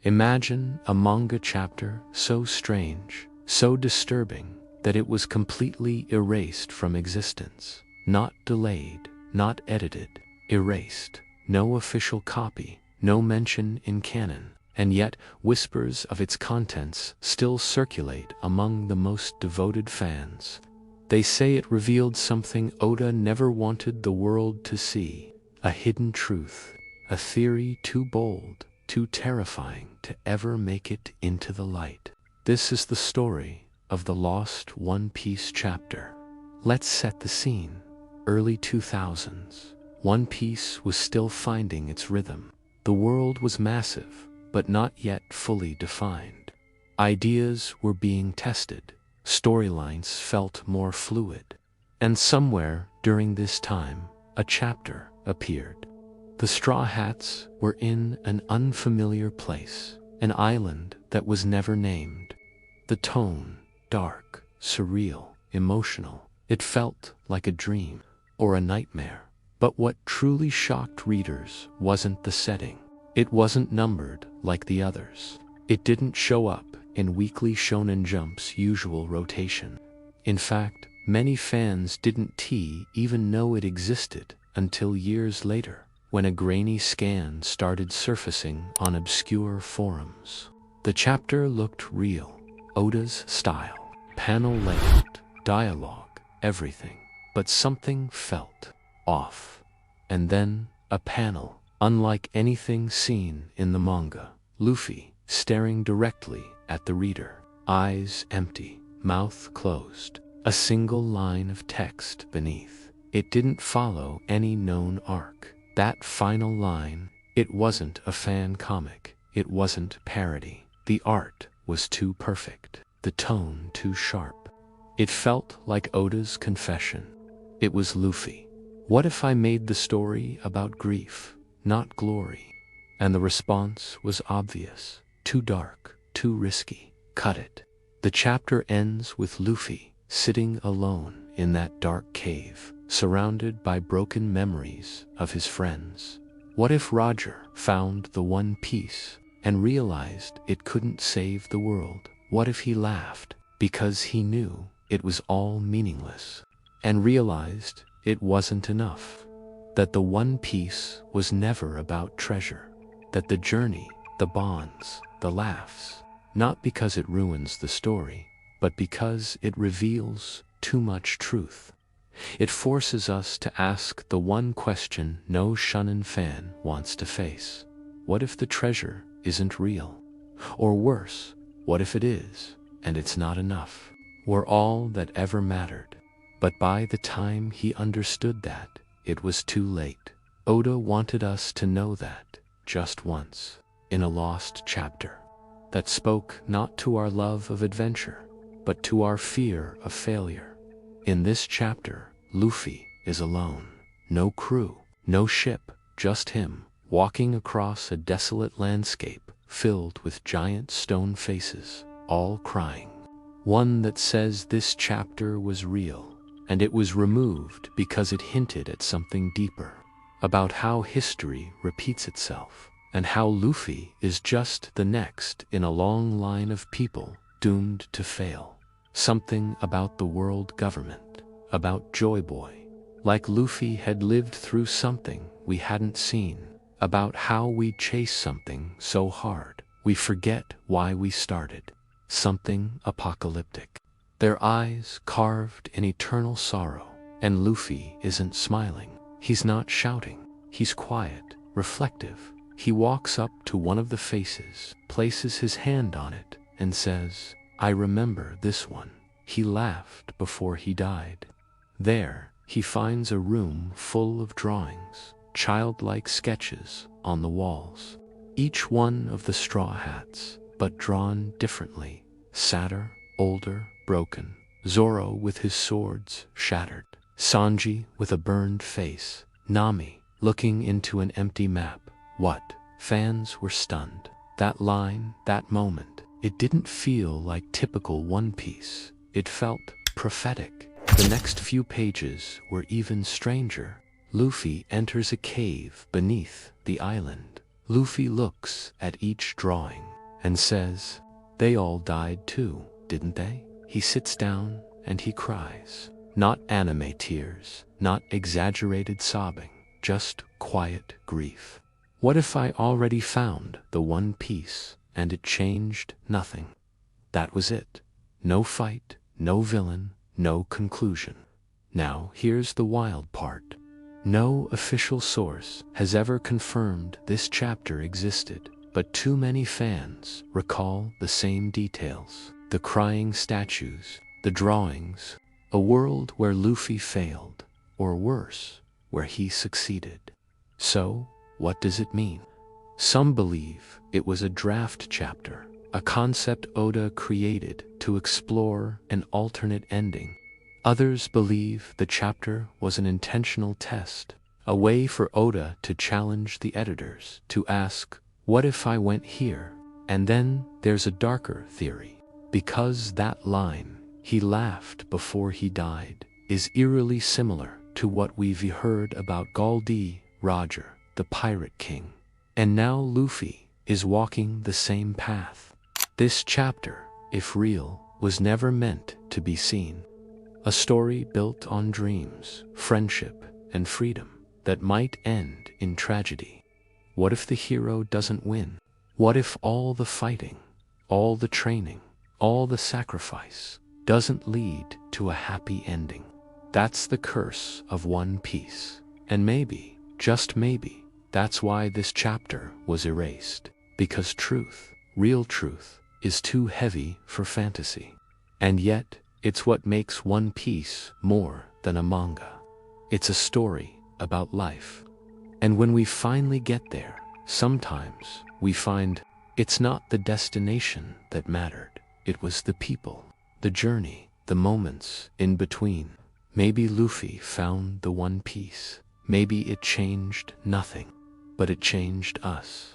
Imagine a manga chapter so strange, so disturbing, that it was completely erased from existence. Not delayed, not edited, erased. No official copy, no mention in canon, and yet whispers of its contents still circulate among the most devoted fans. They say it revealed something Oda never wanted the world to see, a hidden truth, a theory too bold, too terrifying to ever make it into the light. This is the story of the lost One Piece chapter. Let's set the scene. Early 2000s. One Piece was still finding its rhythm. The world was massive, but not yet fully defined. Ideas were being tested. Storylines felt more fluid. And somewhere during this time, a chapter appeared. The Straw Hats were in an unfamiliar place, an island that was never named. The tone, dark, surreal, emotional. It felt like a dream or a nightmare. But what truly shocked readers wasn't the setting. It wasn't numbered like the others. It didn't show up in Weekly Shonen Jump's usual rotation. In fact, many fans didn't even know it existed until years later, when a grainy scan started surfacing on obscure forums. The chapter looked real. Oda's style, panel layout, dialogue, everything. But something felt off. And then, a panel, unlike anything seen in the manga. Luffy, staring directly at the reader. Eyes empty, mouth closed. A single line of text beneath. It didn't follow any known arc. That final line, it wasn't a fan comic. It wasn't parody. The art was too perfect. The tone too sharp. It felt like Oda's confession. It was Luffy. What if I made the story about grief, not glory? And the response was obvious. Too dark, too risky. Cut it. The chapter ends with Luffy sitting alone in that dark cave, surrounded by broken memories of his friends. What if Roger found the One Piece and realized it couldn't save the world? What if he laughed because he knew it was all meaningless, and realized it wasn't enough? That the One Piece was never about treasure. That the journey, the bonds, the laughs, not because it ruins the story, but because it reveals too much truth. It forces us to ask the one question no shonen fan wants to face. What if the treasure isn't real? Or worse, what if it is, and it's not enough? We're all that ever mattered. But by the time he understood that, it was too late. Oda wanted us to know that, just once, in a lost chapter, that spoke not to our love of adventure, but to our fear of failure. In this chapter, Luffy is alone. No crew, no ship, just him, walking across a desolate landscape filled with giant stone faces, all crying. One that says this chapter was real, and it was removed because it hinted at something deeper, about how history repeats itself, and how Luffy is just the next in a long line of people doomed to fail. Something about the world government, about Joy Boy, like Luffy had lived through something we hadn't seen, about how we chase something so hard we forget why we started. Something apocalyptic. Their eyes carved in eternal sorrow, and Luffy isn't smiling. He's not shouting. He's quiet, reflective. He walks up to one of the faces, places his hand on it, and says, "I remember this one. He laughed before he died." There, he finds a room full of drawings, childlike sketches on the walls. Each one of the Straw Hats, but drawn differently. Sadder, older, broken. Zoro with his swords shattered. Sanji with a burned face. Nami looking into an empty map. What? Fans were stunned. That line, that moment, it didn't feel like typical One Piece. It felt prophetic. The next few pages were even stranger. Luffy enters a cave beneath the island. Luffy looks at each drawing. and says, "They all died too, didn't they?" He sits down and he cries. Not anime tears, not exaggerated sobbing, just quiet grief. What if I already found the One Piece and it changed nothing? That was it. No fight, no villain, no conclusion. Now here's the wild part. No official source has ever confirmed this chapter existed, but too many fans recall the same details. The crying statues, the drawings, a world where Luffy failed, or worse, where he succeeded. So, what does it mean? Some believe it was a draft chapter, a concept Oda created to explore an alternate ending. Others believe the chapter was an intentional test, a way for Oda to challenge the editors, to ask, what if I went here? And then there's a darker theory. Because that line, "He laughed before he died," is eerily similar to what we've heard about Goldie Roger, the Pirate King. And now Luffy is walking the same path. This chapter, if real, was never meant to be seen. A story built on dreams, friendship, and freedom that might end in tragedy. What if the hero doesn't win? What if all the fighting, all the training, all the sacrifice doesn't lead to a happy ending? That's the curse of One Piece. And maybe, just maybe, that's why this chapter was erased. Because truth, real truth, is too heavy for fantasy. And yet, it's what makes One Piece more than a manga. It's a story about life. And when we finally get there, sometimes we find it's not the destination that mattered. It was the people, the journey, the moments in between. Maybe Luffy found the One Piece. Maybe it changed nothing, but it changed us.